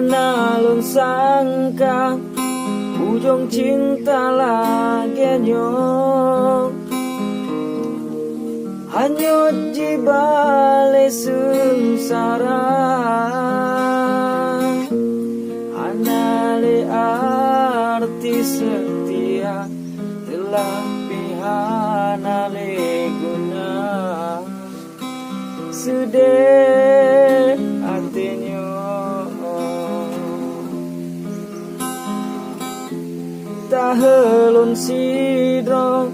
Mana lon sangka ujung cinta lagi nyong hanyut di balai sengsara. Anale arti setia telah pihanale guna sedih hatinya. Tahelon sidro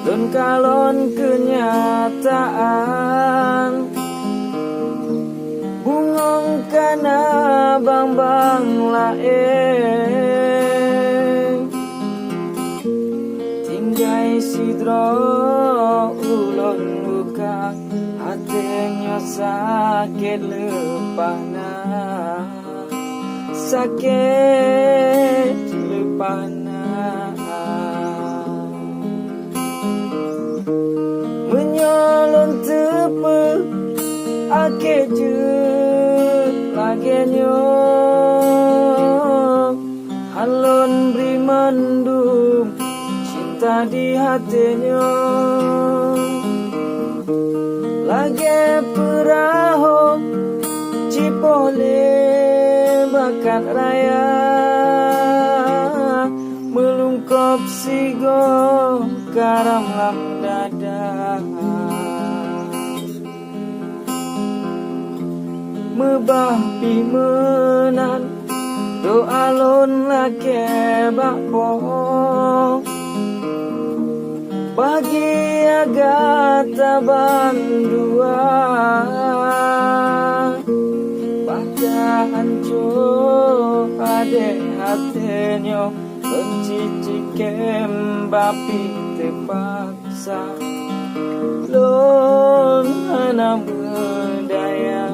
don kalon kenyataan bungong kana bang laeng tinggai sidro ulon luka hatinya sakit lepana sakit lepana. Menyalon tepe ake jut lagi nyong halon beri mendung cinta di hatinya lagi perahu cipole bakat raya melungkop sigo karam lam dada mebah pimenan doa lon lake bakpo bagi agata bandua pada hancur ade hatenyo cici kembapi terpaksa lon anak berdaya.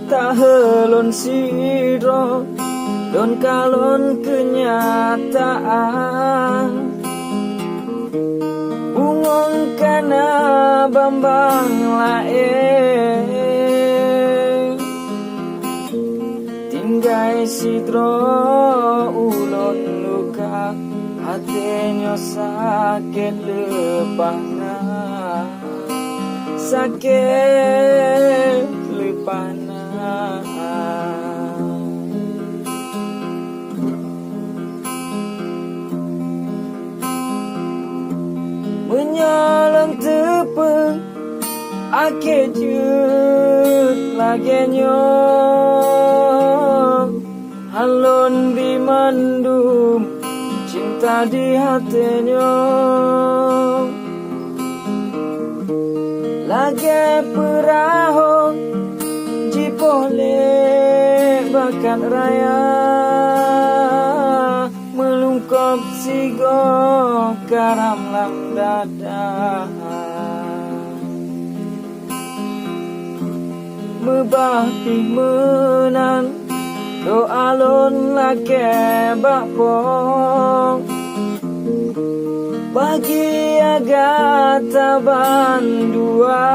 Tahelon sidro don kalon kenyataan bungong kana bambang laeng tinggai sidro ulon luka hatinya sakit lepana sakit lepana. Menyalang tepeng ake jut lagi nyong halon di mandum cinta di hatinya lagi perahu jipole bakat raya melungkop sigo karam lam dada mebah pimenan doa lon lake bakpo bagi agata bandua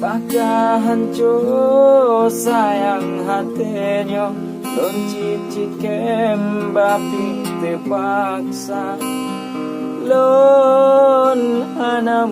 baka hancur sayang hatinya don cici kembapi terpaksa lon hanam